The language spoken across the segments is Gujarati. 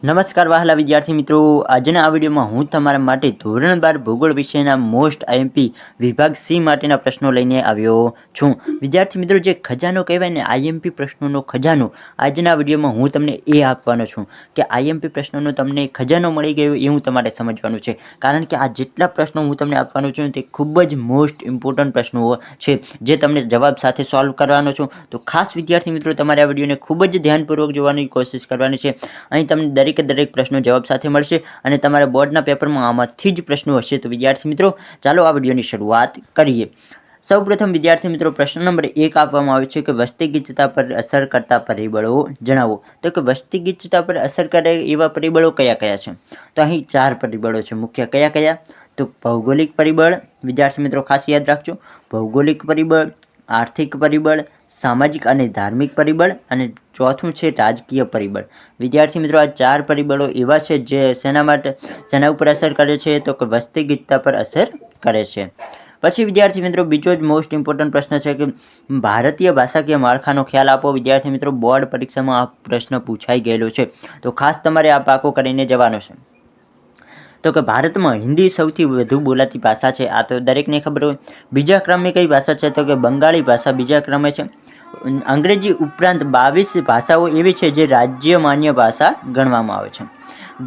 નમસ્કાર વહાલા વિદ્યાર્થી મિત્રો, આજના આ વિડીયોમાં હું તમારા માટે ધોરણ 12 ભૂગોળ વિષયના મોસ્ટ આઈએમપી વિભાગ સી માટેના પ્રશ્નો લઈને આવ્યો છું. વિદ્યાર્થી મિત્રો, જે ખજાનો કહેવાય ને આઈએમપી પ્રશ્નોનો ખજાનો, આજના વિડીયોમાં હું તમને એ આપવાનો છું કે આઈએમપી પ્રશ્નોનો તમને ખજાનો મળી ગયો એવું તમારે સમજવાનું છે. કારણ કે આ જેટલા પ્રશ્નો હું તમને આપવાનો છું તે ખૂબ જ મોસ્ટ ઇમ્પોર્ટન્ટ પ્રશ્નો છે જે તમને જવાબ સાથે સોલ્વ કરવાનો છું. તો ખાસ વિદ્યાર્થી મિત્રો, તમારે આ વિડીયોને ખૂબ જ ધ્યાનપૂર્વક જોવાની કોશિશ કરવાની છે. અહીં તમને દરેક પ્રશ્નો જવાબ સાથે મળશે અને તમારા બોર્ડના પેપરમાં આમાંથી જ પ્રશ્નો હશે. તો વિદ્યાર્થી મિત્રો, ચાલો આ વિડીયોની શરૂઆત કરીએ. સૌપ્રથમ વિદ્યાર્થી મિત્રો, પ્રશ્ન નંબર 1 આપવામાં આવે છે કે વસ્તી ગીચતા પર અસર કરતા પરિબળો જણાવો. તો કે વસ્તી ગીચતા પર અસર કરે એવા પરિબળો કયા કયા છે? તો અહીં 4 પરિબળો છે મુખ્ય. કયા કયા? તો ભૌગોલિક પરિબળ, વિદ્યાર્થી મિત્રો ખાસ યાદ રાખજો, ભૌગોલિક પરિબળ, આર્થિક પરિબળ, સામાજિક અને ધાર્મિક પરિબળ અને ચોથું છે રાજકીય પરિબળ. વિદ્યાર્થી મિત્રો, આ 4 પરિબળો એવા છે જે શેના ઉપર અસર કરે છે? તો કે વસ્તી ગીચતા પર અસર કરે છે. પછી વિદ્યાર્થી મિત્રો, બીજો જ મોસ્ટ ઇમ્પોર્ટન્ટ પ્રશ્ન છે કે ભારતીય ભાષાકીય માળખાનો ખ્યાલ આપો. વિદ્યાર્થી મિત્રો, બોર્ડ પરીક્ષામાં આ પ્રશ્ન પૂછાઈ ગયેલો છે, તો ખાસ તમારે આ પાકો કરીને જવાનો છે. તો કે ભારતમાં હિન્દી સૌથી વધુ બોલાતી ભાષા છે, આ તો દરેકને ખબર હોય. બીજા ક્રમે કઈ ભાષા છે? તો કે બંગાળી ભાષા બીજા ક્રમે છે. અંગ્રેજી ઉપરાંત 22 ભાષાઓ એવી છે જે રાજ્ય માન્ય ભાષા ગણવામાં આવે છે.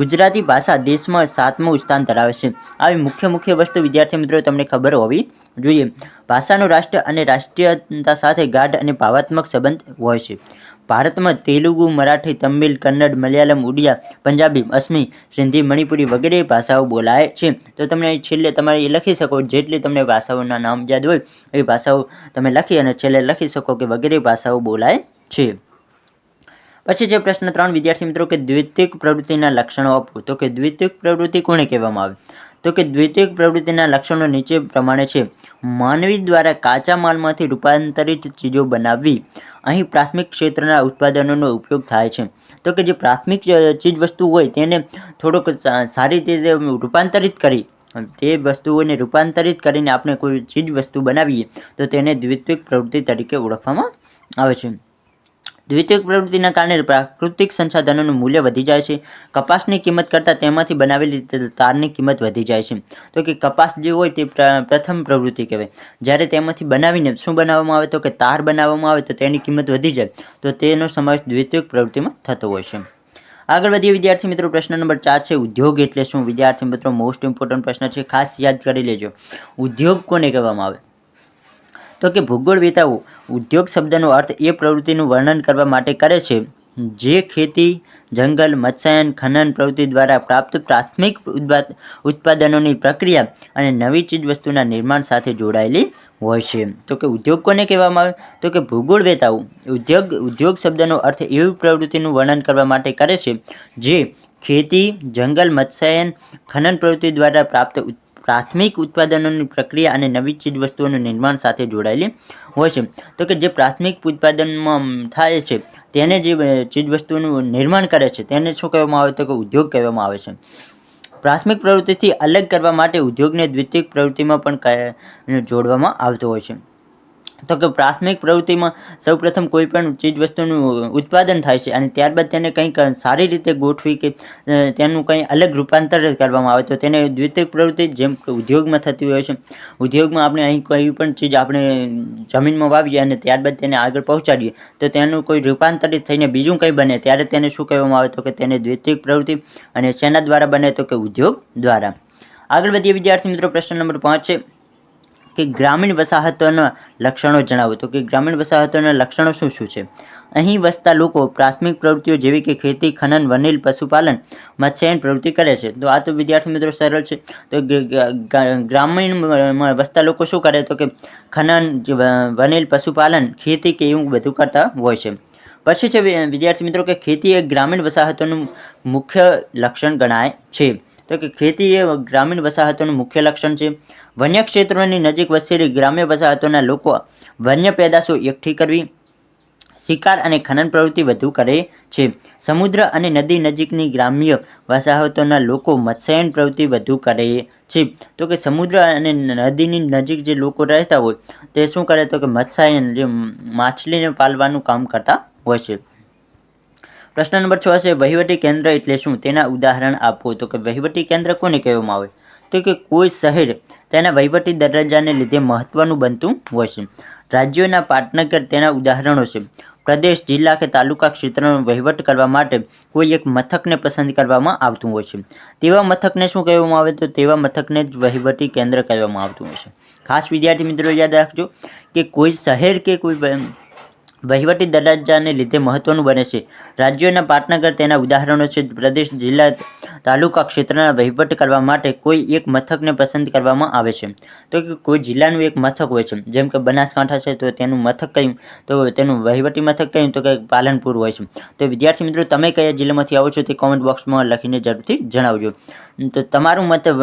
ગુજરાતી ભાષા દેશમાં 7મું સ્થાન ધરાવે છે. આવી મુખ્ય વસ્તુ વિદ્યાર્થી મિત્રો તમને ખબર હોવી જોઈએ. ભાષાનો રાષ્ટ્ર અને રાષ્ટ્રીયતા સાથે ગાઢ અને ભાવાત્મક સંબંધ હોય છે. ભારતમાં તેલુગુ, મરાઠી, તમિલ, કન્નડ, મલયાલમ, ઉડિયા, પંજાબી, અસમી, સિંધી, મણિપુરી વગેરે ભાષાઓ બોલાય છે. તો તમને છેલ્લે તમારે એ લખી શકો, જેટલી તમને ભાષાઓના નામ યાદ હોય એ ભાષાઓ તમે લખી અને છેલ્લે લખી શકો કે વગેરે ભાષાઓ બોલાય છે. પછી છે પ્રશ્ન 3 વિદ્યાર્થી મિત્રો, કે દ્વિતીયક પ્રવૃત્તિના લક્ષણો આપો. તો કે દ્વિતીયક પ્રવૃત્તિ કોને કહેવામાં આવે? તો કે દ્વિતીયક પ્રવૃત્તિના લક્ષણો નીચે પ્રમાણે છે. માનવી દ્વારા કાચા માલમાંથી રૂપાંતરિત ચીજો બનાવવી. અહીં પ્રાથમિક ક્ષેત્રના ઉત્પાદનોનો ઉપયોગ થાય છે. તો કે જે પ્રાથમિક ચીજ વસ્તુ હોય તેને થોડોક સારી રીતે રૂપાંતરિત કરી, તે વસ્તુઓને રૂપાંતરિત કરીને આપણે કોઈ ચીજ વસ્તુ બનાવીએ તો તેને દ્વિતીયક પ્રવૃત્તિ તરીકે ઓળખવામાં આવે છે. દ્વિતીયક પ્રવૃત્તિના કારણે પ્રાકૃતિક સંસાધનોનું મૂલ્ય વધી જાય છે. કપાસની કિંમત કરતાં તેમાંથી બનાવેલી તારની કિંમત વધી જાય છે. તો કે કપાસ જે હોય તે પ્રથમ પ્રવૃત્તિ કહેવાય. જ્યારે તેમાંથી બનાવીને શું બનાવવામાં આવે? તો કે તાર બનાવવામાં આવે તો તેની કિંમત વધી જાય, તો તેનો સમાવેશ દ્વિતીયક પ્રવૃત્તિમાં થતો હોય છે. આગળ વધીએ વિદ્યાર્થી મિત્રો, પ્રશ્ન નંબર 4 છે ઉદ્યોગ એટલે શું? વિદ્યાર્થી મિત્રો, મોસ્ટ ઇમ્પોર્ટન્ટ પ્રશ્ન છે, ખાસ યાદ કરી લેજો. ઉદ્યોગ કોને કહેવામાં આવે? તો કે ભૂગોળવેતાઓ ઉદ્યોગ શબ્દનો અર્થ એ પ્રવૃત્તિનું વર્ણન કરવા માટે કરે છે જે ખેતી, જંગલ, મત્સ્યાયન, ખનન પ્રવૃત્તિ દ્વારા પ્રાપ્ત પ્રાથમિક ઉત્પાદનોની પ્રક્રિયા અને નવી ચીજવસ્તુના નિર્માણ સાથે જોડાયેલી હોય છે. તો કે ઉદ્યોગ કોને કહેવામાં આવે? તો કે ભૂગોળવેતાઓ ઉદ્યોગ શબ્દનો અર્થ એવી પ્રવૃત્તિનું વર્ણન કરવા માટે કરે છે જે ખેતી, જંગલ, મત્સ્યાયન, ખનન પ્રવૃત્તિ દ્વારા પ્રાપ્ત પ્રાથમિક ઉત્પાદનોની પ્રક્રિયા અને નવી ચીજવસ્તુઓનું નિર્માણ સાથે જોડાયેલી હોય છે. તો કે જે પ્રાથમિક ઉત્પાદનમાં થાય છે તેને જે ચીજવસ્તુઓનું નિર્માણ કરે છે તેને શું કહેવામાં આવે? તો કે ઉદ્યોગ કહેવામાં આવે છે. પ્રાથમિક પ્રવૃત્તિથી અલગ કરવા માટે ઉદ્યોગને દ્વિતીયક પ્રવૃત્તિમાં પણ જોડવામાં આવતો હોય છે. તો કે પ્રાથમિક પ્રવૃત્તિમાં સૌપ્રથમ કોઈ પણ ચીજવસ્તુનું ઉત્પાદન થાય છે અને ત્યારબાદ તેને કંઈક સારી રીતે ગોઠવી કે તેનું કંઈ અલગ રૂપાંતર કરવામાં આવે તો તેને દ્વિતીયક પ્રવૃત્તિ, જેમ કે ઉદ્યોગમાં થતી હોય છે. ઉદ્યોગમાં આપણે અહીં કોઈ પણ ચીજ આપણે જમીનમાં વાવીએ અને ત્યારબાદ તેને આગળ પહોંચાડીએ તો તેનું કોઈ રૂપાંતરિત થઈને બીજું કંઈ બને ત્યારે તેને શું કહેવામાં આવે? તો કે તેને દ્વિતીયક પ્રવૃત્તિ. અને શેના દ્વારા બને? તો કે ઉદ્યોગ દ્વારા. આગળ વધીએ વિદ્યાર્થી મિત્રો, પ્રશ્ન નંબર 5 છે કે ગ્રામીણ વસાહતોના લક્ષણો જણાવો. તો કે ગ્રામીણ વસાહતોના લક્ષણો શું છે? અહીં વસતા લોકો પ્રાથમિક પ્રવૃત્તિઓ જેવી કે ખેતી, ખનન, વનીલ, પશુપાલન, મત્સ્યાયન પ્રવૃત્તિ કરે છે. તો આ તો વિદ્યાર્થી મિત્રો સરળ છે. તો ગ્રામીણમાં વસતા લોકો શું કરે? તો કે ખનન, વનીલ, પશુપાલન, ખેતી કે એવું બધું કરતા હોય છે. પછી છે વિદ્યાર્થી મિત્રો કે ખેતી એ ગ્રામીણ વસાહતોનું મુખ્ય લક્ષણ ગણાય છે. તો કે ખેતી એ ગ્રામીણ વસાહતોનું મુખ્ય લક્ષણ છે. વન્ય ક્ષેત્રોની નજીક વસેલી ગ્રામ્ય વસાહતોના લોકો વન્ય પેદાશો એકઠી કરવી, શિકાર અને ખનન પ્રવૃત્તિ વધુ કરે છે. સમુદ્ર અને નદી નજીકની ગ્રામ્ય વસાહતોના લોકો મત્સ્યાયન પ્રવૃત્તિ વધુ કરે છે. તો કે સમુદ્ર અને નદીની નજીક જે લોકો રહેતા હોય તે શું કરે? તો કે મત્સ્યાયન, જે માછલીને પાલવાનું કામ કરતા હોય છે. પ્રશ્ન નંબર 6 છે વહીવટી કેન્દ્ર એટલે શું, તેના ઉદાહરણ આપો. તો કે વહીવટી કેન્દ્ર કોને કહેવામાં આવે, તો કે કોઈ શહેર તેના વહીવટી દરજ્જાને લીધે મહત્વનું બનતું હોય છે. રાજ્યોના પાટનગર તેના ઉદાહરણો છે. પ્રદેશ, જિલ્લા કે તાલુકા ક્ષેત્રનો વહીવટ કરવા માટે કોઈ એક મથકને પસંદ કરવામાં આવતું હોય છે. તેવા મથકને શું કહેવામાં આવે, તો તેવા મથકને જ વહીવટી કેન્દ્ર કહેવામાં આવતું હોય છે. ખાસ વિદ્યાર્થી મિત્રો યાદ રાખજો કે કોઈ શહેર કે કોઈ વહીવટી દરજ્જાને લીધે મહત્વનું બને છે. રાજ્યોના પાટનગર તેના ઉદાહરણો છે. પ્રદેશ, જિલ્લા, તાલુકા ક્ષેત્રના વહીવટ કરવા માટે કોઈ એક મથકને પસંદ કરવામાં આવે છે. તો કે કોઈ જિલ્લાનું એક મથક હોય છે, જેમ કે બનાસકાંઠા છે તો તેનું મથક કયું, તો તેનું વહીવટી મથક કયું, તો કે પાલનપુર હોય છે. તો વિદ્યાર્થી મિત્રો તમે કયા જિલ્લામાંથી આવો છો તે કોમેન્ટ બોક્સમાં લખીને જરૂરથી જણાવજો. તો તમારું મત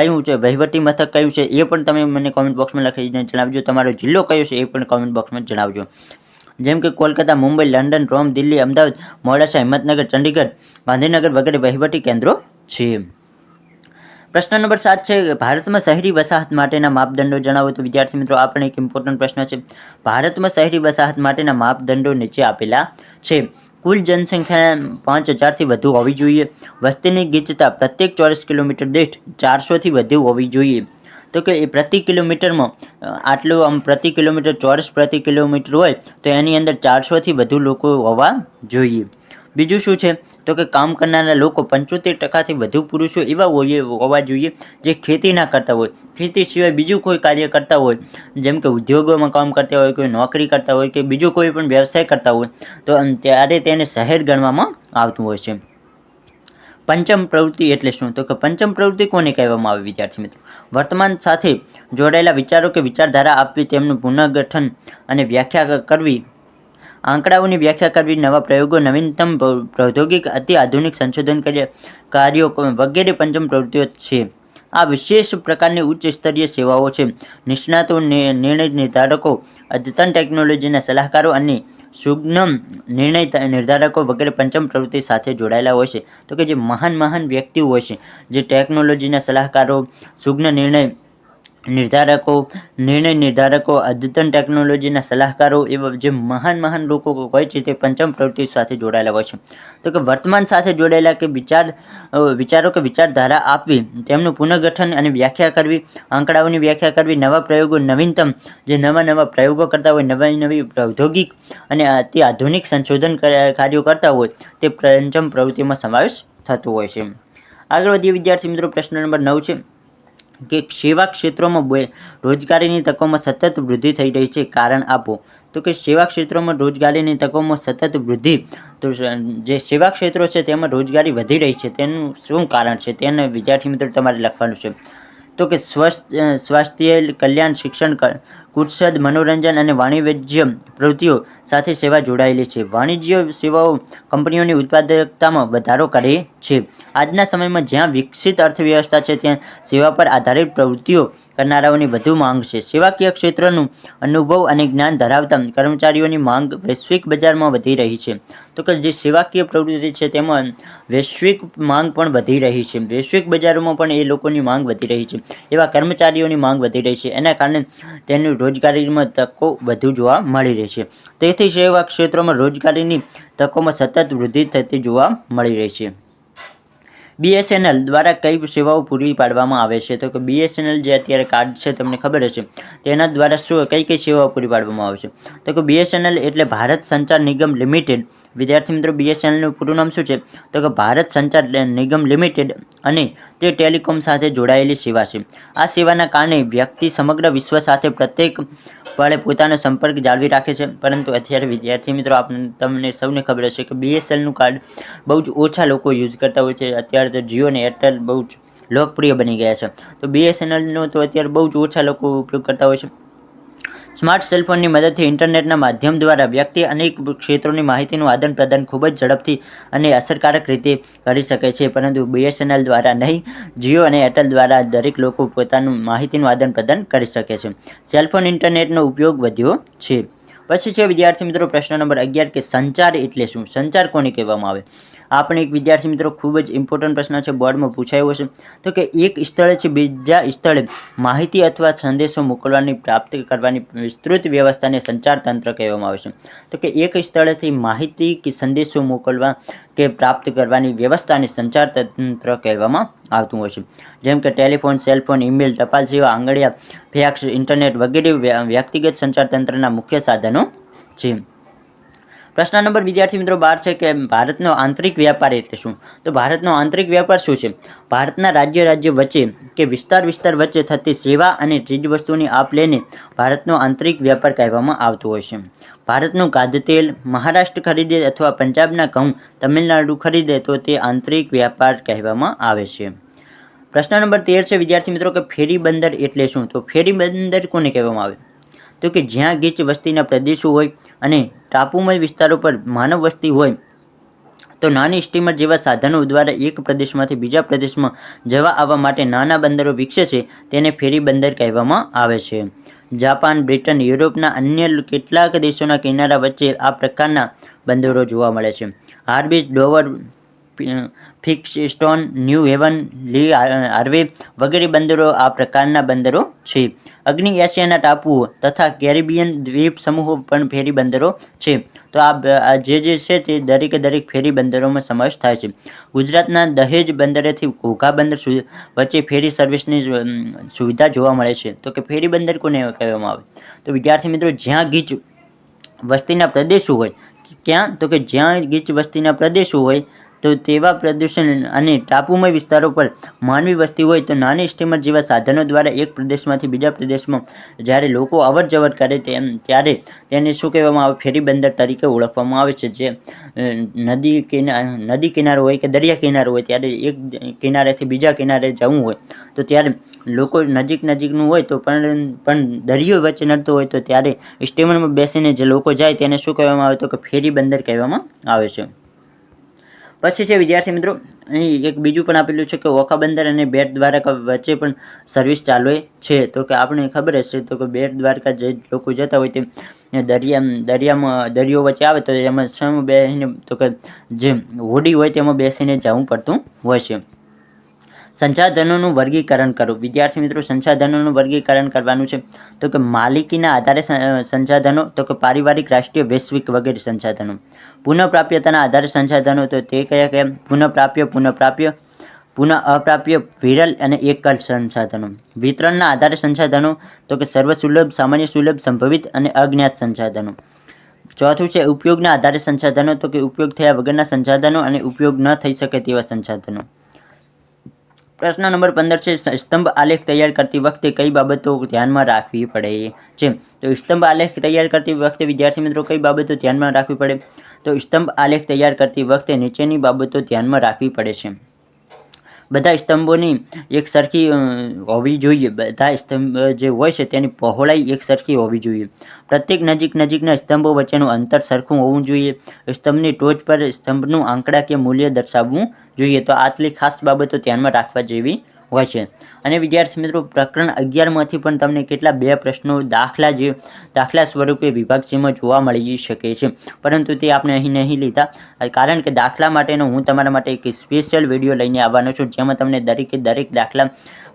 કયું છે, વહીવટી મથક કયું છે એ પણ તમે મને કોમેન્ટ બોક્સમાં લખીને જણાવજો. તમારો જિલ્લો કયો છે એ પણ કોમેન્ટ બોક્સમાં જણાવજો. જેમ કે કોલકાતા, મુંબઈ, લંડન, રોમ, દિલ્હી, અમદાવાદ, મોડાસા, હિંમતનગર, ચંડીગઢ, ગાંધીનગર વગેરે વહીવટી કેન્દ્રો છે. પ્રશ્ન નંબર 7 છે ભારતમાં શહેરી વસાહત માટેના માપદંડો જણાવો. તો વિદ્યાર્થી મિત્રો આ પણ એક ઇમ્પોર્ટન્ટ પ્રશ્ન છે. ભારતમાં શહેરી વસાહત માટેના માપદંડો નીચે આપેલા છે. કુલ જનસંખ્યા 5000થી વધુ હોવી જોઈએ. વસ્તીની ગીચતા પ્રત્યેક ચોરસ કિલોમીટર દીઠ 400થી વધુ હોવી જોઈએ. તો કે એ પ્રતિ કિલોમીટરમાં આટલું પ્રતિ કિલોમીટર ચોરસ પ્રતિ કિલોમીટર હોય તો એની અંદર 400થી વધુ લોકો હોવા જોઈએ. બીજું શું છે, તો કે કામ કરનારા લોકો 75%થી વધુ પુરુષો એવા હોવા જોઈએ જે ખેતી ના કરતા હોય, ખેતી સિવાય બીજું કોઈ કાર્ય કરતા હોય, જેમ કે ઉદ્યોગોમાં કામ કરતા હોય, કોઈ નોકરી કરતા હોય કે બીજો કોઈ પણ વ્યવસાય કરતા હોય, તો ત્યારે તેને શહેર ગણવામાં આવતું હોય છે. પંચમ પ્રવૃત્તિ એટલે શું, તો કે પંચમ પ્રવૃત્તિ કોને કહેવામાં આવે વિદ્યાર્થી મિત્રો, વર્તમાન સાથે જોડાયેલા વિચારો કે વિચારધારા આપવી, તેમનું પુનર્ગઠન અને વ્યાખ્યા કરવી, આંકડાઓની વ્યાખ્યા કરવી, નવા પ્રયોગો, નવીનતમ પ્રૌદ્યોગિક અતિ આધુનિક સંશોધન કાર્યો વગેરે પંચમ પ્રવૃત્તિઓ છે. આ વિશેષ પ્રકારની ઉચ્ચ સ્તરીય સેવાઓ છે. નિષ્ણાતો, નિર્ણય નિર્ધારકો, અદ્યતન ટેકનોલોજીના સલાહકારો અને સુજ્ઞ નિર્ણય નિર્ધારકો વગેરે પંચમ પ્રવૃત્તિ સાથે જોડાયેલા હોય છે. તો કે જે મહાન વ્યક્તિઓ હોય છે, જે ટેકનોલોજીના સલાહકારો, સુજ્ઞ નિર્ણય નિર્ધારકો, અદ્યતન ટેકનોલોજીના સલાહકારો, એવા જે મહાન લોકો હોય છે તે પંચમ પ્રવૃત્તિ સાથે જોડાયેલા હોય છે. તો કે વર્તમાન સાથે જોડાયેલા કે વિચારો કે વિચારધારા આપવી, તેમનું પુનર્ગઠન અને વ્યાખ્યા કરવી, આંકડાઓની વ્યાખ્યા કરવી, નવા પ્રયોગો, નવીનતમ જે નવા પ્રયોગો કરતા હોય, નવી પ્રૌદ્યોગિક અને અતિ આધુનિક સંશોધન કાર્યો કરતા હોય તે પંચમ પ્રવૃત્તિમાં સમાવેશ થતો હોય છે. આગળ વધીએ વિદ્યાર્થી મિત્રો, પ્રશ્ન નંબર 9 છે કે સેવા ક્ષેત્રોમાં રોજગારીની તકોમાં સતત વૃદ્ધિ થઈ રહી છે, કારણ આપો. તો કે સેવા ક્ષેત્રોમાં રોજગારીની તકોમાં સતત વૃદ્ધિ, તો જે સેવા ક્ષેત્રો છે તેમાં રોજગારી વધી રહી છે તેનું શું કારણ છે તેને વિદ્યાર્થી મિત્રો તમારે લખવાનું છે. તો કે સ્વાસ્થ્ય કલ્યાણ, શિક્ષણ, કુત્સદ, મનોરંજન અને વાણિજ્ય પ્રવૃત્તિઓ સાથે સેવા જોડાયેલી છે. વાણિજ્ય સેવાઓ કંપનીઓની ઉત્પાદકતામાં વધારો કરે છે. આજના સમયમાં જ્યાં વિકસિત અર્થવ્યવસ્થા છે ત્યાં સેવા પર આધારિત પ્રવૃત્તિઓ કરનારાઓની વધુ માંગ છે. સેવાકીય ક્ષેત્રનું અનુભવ અને જ્ઞાન ધરાવતા કર્મચારીઓની માંગ વૈશ્વિક બજારમાં વધી રહી છે. તો કે જે સેવાકીય પ્રવૃત્તિ છે તેમાં વૈશ્વિક માંગ પણ વધી રહી છે. વૈશ્વિક બજારોમાં પણ એ લોકોની માંગ વધી રહી છે. એવા કર્મચારીઓની માંગ વધી રહી છે. એના કારણે તેની રોજગારીમાં તકો વધુ જોવા મળી રહી છે. તેથી સેવા ક્ષેત્રોમાં રોજગારીની તકોમાં સતત વૃદ્ધિ થતી જોવા મળી રહી છે. BSNL દ્વારા કઈ સેવાઓ પૂરી પાડવામાં આવે છે, તો કે BSNL જે અત્યારે કાર્ડ છે તમને ખબર હશે, તેના દ્વારા કઈ સેવાઓ પૂરી પાડવામાં આવે છે. તો કે BSNL એટલે ભારત સંચાર નિગમ લિમિટેડ. વિદ્યાર્થી મિત્રો BSNLનું પૂરું નામ શું છે, તો કે ભારત સંચાર નિગમ લિમિટેડ, અને તે ટેલિકોમ સાથે જોડાયેલી સેવા છે. આ સેવાના કારણે વ્યક્તિ સમગ્ર વિશ્વ સાથે પ્રત્યેક પળે પોતાનો સંપર્ક જાળવી રાખે છે. પરંતુ અત્યારે વિદ્યાર્થી મિત્રો તમને સૌને ખબર હશે કે BSNLનું કાર્ડ બહુ જ ઓછા લોકો યુઝ કરતા હોય છે. અત્યારે તો જીઓ અને એરટેલ બહુ જ લોકપ્રિય બની ગયા છે. તો BSNLનો તો અત્યારે બહુ જ ઓછા લોકો ઉપયોગ કરતા હોય છે. સ્માર્ટ સેલફોનની મદદથી ઇન્ટરનેટના માધ્યમ દ્વારા વ્યક્તિ અનેક ક્ષેત્રોની માહિતીનું આદાન પ્રદાન ખૂબ જ ઝડપથી અને અસરકારક રીતે કરી શકે છે. પરંતુ BSNL દ્વારા નહીં, જીઓ અને એરટેલ દ્વારા દરેક લોકો પોતાનું માહિતીનું આદાન પ્રદાન કરી શકે છે. સેલફોન ઇન્ટરનેટનો ઉપયોગ વધ્યો છે. પછી છે વિદ્યાર્થી મિત્રો પ્રશ્ન નંબર 11 કે સંચાર એટલે શું, સંચાર કોને કહેવામાં આવે. આ પણ એક વિદ્યાર્થી મિત્રો ખૂબ જ ઇમ્પોર્ટન્ટ પ્રશ્ન છે, બોર્ડમાં પૂછાયો છે. તો કે એક સ્થળેથી બીજા સ્થળે માહિતી અથવા સંદેશો મોકલવાની પ્રાપ્ત કરવાની વિસ્તૃત વ્યવસ્થાને સંચાર તંત્ર કહેવામાં આવે છે. તો કે એક સ્થળેથી માહિતી કે સંદેશો મોકલવા કે પ્રાપ્ત કરવાની વ્યવસ્થાને સંચાર તંત્ર કહેવામાં આવતું હોય છે. જેમ કે ટેલિફોન, સેલફોન, ઈમેલ, ટપાલ સેવા, આંગળીયા, ફેક્સ, ઇન્ટરનેટ વગેરે વ્યક્તિગત સંચાર તંત્રના મુખ્ય સાધનો છે. પ્રશ્ન નંબર વિદ્યાર્થી મિત્રો 12 છે કે ભારતનો આંતરિક વ્યાપાર એટલે શું? તો ભારતનો આંતરિક વ્યાપાર શું છે? ભારતના રાજ્ય વચ્ચે કે વિસ્તાર વચ્ચે થતી સેવા અને ચીજવસ્તુની આપ-લેને ભારતનો આંતરિક વ્યાપાર કહેવામાં આવતો હોય છે. ભારતનું ખાદ્યતેલ મહારાષ્ટ્ર ખરીદે અથવા પંજાબના ઘઉં તમિલનાડુ ખરીદે તો તે આંતરિક વ્યાપાર કહેવામાં આવે છે. પ્રશ્ન નંબર 13 છે વિદ્યાર્થી મિત્રો કે ફેરી બંદર એટલે શું? તો ફેરી બંદર કોને કહેવામાં આવે? તો કે જ્યાં ગીચ વસ્તીના પ્રદેશો હોય અને ટાપુમય વિસ્તારો પર માનવ વસ્તી હોય તો નાની સ્ટીમર જેવા સાધનો દ્વારા એક પ્રદેશમાંથી બીજા પ્રદેશમાં જવા આવવા માટે નાના બંદરો વિકસે છે, તેને ફેરી બંદર કહેવામાં આવે છે. જાપાન, બ્રિટન, યુરોપના અન્ય કેટલાક દેશોના કિનારા વચ્ચે આ પ્રકારના બંદરો જોવા મળે છે. હાર્બીજ, ડોવર, ફિક્સસ્ટોન, ન્યૂ હેવન, લી હાર્વે વગેરે બંદરો આ પ્રકારના બંદરો છે. અગ્નિ એશિયાના ટાપુઓ તથા કેરેબિયન દ્વીપ સમૂહો પણ ફેરી બંદરો છે. તો આ જે છે તે દરેક ફેરી બંદરોમાં સમાવેશ થાય છે. ગુજરાતના દહેજ બંદરેથી ઘોઘા બંદર વચ્ચે ફેરી સર્વિસની સુવિધા જોવા મળે છે. તો કે ફેરી બંદર કોને કહેવામાં આવે? તો વિદ્યાર્થી મિત્રો જ્યાં ગીચ વસ્તીના પ્રદેશો હોય, ક્યાં? તો કે જ્યાં ગીચ વસ્તીના પ્રદેશો હોય તો તેવા પ્રદૂષણ અને ટાપુમય વિસ્તારો પર માનવી વસ્તી હોય તો નાની સ્ટીમર જેવા સાધનો દ્વારા એક પ્રદેશમાંથી બીજા પ્રદેશમાં જ્યારે લોકો અવર જવર કરે ત્યારે તેને શું કહેવામાં આવે? ફેરી બંદર તરીકે ઓળખવામાં આવે છે. જે નદી કિનારો હોય કે દરિયા કિનારો હોય ત્યારે એક કિનારેથી બીજા કિનારે જવું હોય તો ત્યારે લોકો નજીકનું હોય તો પણ દરિયો વચ્ચે નડતો હોય તો ત્યારે સ્ટીમરમાં બેસીને જે લોકો જાય તેને શું કહેવામાં આવે? તો કે ફેરી બંદર કહેવામાં આવે છે. પછી છે વિદ્યાર્થી મિત્રો અહીં એક બીજું પણ આપેલું છે કે ઓખા બંદર અને બેટ દ્વારકા વચ્ચે પણ સર્વિસ ચાલુ છે. તો કે આપણે ખબર હશે તો કે બેટ દ્વારકા જે લોકો જતા હોય તે દરિયો વચ્ચે આવે તો એમાં સમૂહ બેસીને તો કે જે હોડી હોય તેમાં બેસીને જવું પડતું હોય છે. સંસાધનોનું વર્ગીકરણ કરો. વિદ્યાર્થી મિત્રો સંસાધનોનું વર્ગીકરણ કરવાનું છે. તો કે માલિકીના આધારે સંસાધનો, તો કે પારિવારિક, રાષ્ટ્રીય, વૈશ્વિક વગેરે સંસાધનો. પુનઃપ્રાપ્યતાના આધારે સંસાધનો, તો તે કયા? પુનઃપ્રાપ્ય, પુનઃ અપ્રાપ્ય, વિરલ અને એકલ સંસાધનો. વિતરણના આધારે સંસાધનો, તો કે સર્વસુલભ, સામાન્ય સુલભ, સંભવિત અને અજ્ઞાત સંસાધનો. ચોથું છે ઉપયોગના આધારે સંસાધનો, તો કે ઉપયોગ થયા વગરના સંસાધનો અને ઉપયોગ ન થઈ શકે તેવા સંસાધનો. પ્રશ્ન નંબર 15 છે સ્તંભ આલેખ તૈયાર કરતી વખતે કઈ બાબતો ધ્યાનમાં રાખવી પડે છે? તો સ્તંભ આલેખ તૈયાર કરતી વખતે વિદ્યાર્થી મિત્રો કઈ બાબતો ધ્યાનમાં રાખવી પડે? તો સ્તંભ આલેખ તૈયાર કરતી વખતે નીચેની બાબતો ધ્યાનમાં રાખવી પડે છે. બધા સ્તંભોની એક સરખી હોવી જોઈએ. બધા સ્તંભ જે હોય છે તેની પહોળાઈ એક સરખી હોવી જોઈએ. પ્રત્યેક નજીકના સ્તંભો વચ્ચેનું અંતર સરખું હોવું જોઈએ. સ્તંભની ટોચ પર સ્તંભનું આંકડાકીય મૂલ્ય દર્શાવવું જોઈએ. તો આટલી ખાસ બાબતો ધ્યાનમાં રાખવા જેવી હોય છે. અને વિદ્યાર્થી મિત્રો પ્રકરણ 11માંથી પણ તમને કેટલા 2 પ્રશ્નો દાખલા સ્વરૂપે વિભાગ સીમાં જોવા મળી શકે છે, પરંતુ તે આપણે અહીં નહીં લીધા કારણ કે દાખલા માટેનો હું તમારા માટે એક સ્પેશિયલ વિડીયો લઈને આવવાનો છું, જેમાં તમને દરેક દાખલા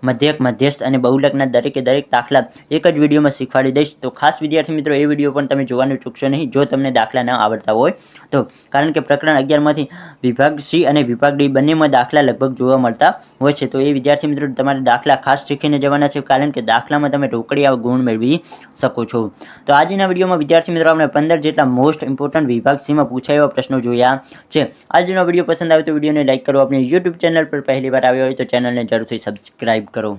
મધ્યસ્થ અને બહુલકના દરેક દાખલા એક જ વિડીયોમાં શીખવાડી દઈશ. તો ખાસ વિદ્યાર્થી મિત્રો એ વિડીયો પણ તમે જોવાનું ચૂકશો નહીં જો તમને દાખલા ન આવડતા હોય તો, કારણ કે પ્રકરણ 11માંથી વિભાગ સી અને વિભાગ ડી બંનેમાં દાખલા લગભગ જોવા મળતા હોય છે. તો એ વિદ્યાર્થી મિત્રો તમારે દાખલા ખાસ શીખીને જવાના છે, કારણ કે દાખલામાં તમે ઢોકળિયા ગુણ મેળવી શકો છો. તો આજના વિડીયોમાં વિદ્યાર્થી મિત્રો આપણે 15 જેટલા મોસ્ટ ઇમ્પોર્ટન્ટ વિભાગ સીમાં પૂછાય એવા પ્રશ્નો જોયા છે. આજનો વિડીયો પસંદ આવે તો વિડીયોને લાઈક કરો. આપણી YouTube ચેનલ પર પહેલી વાર આવ્યો હોય તો ચેનલને જરૂરથી સબસ્ક્રાઇબ કરો.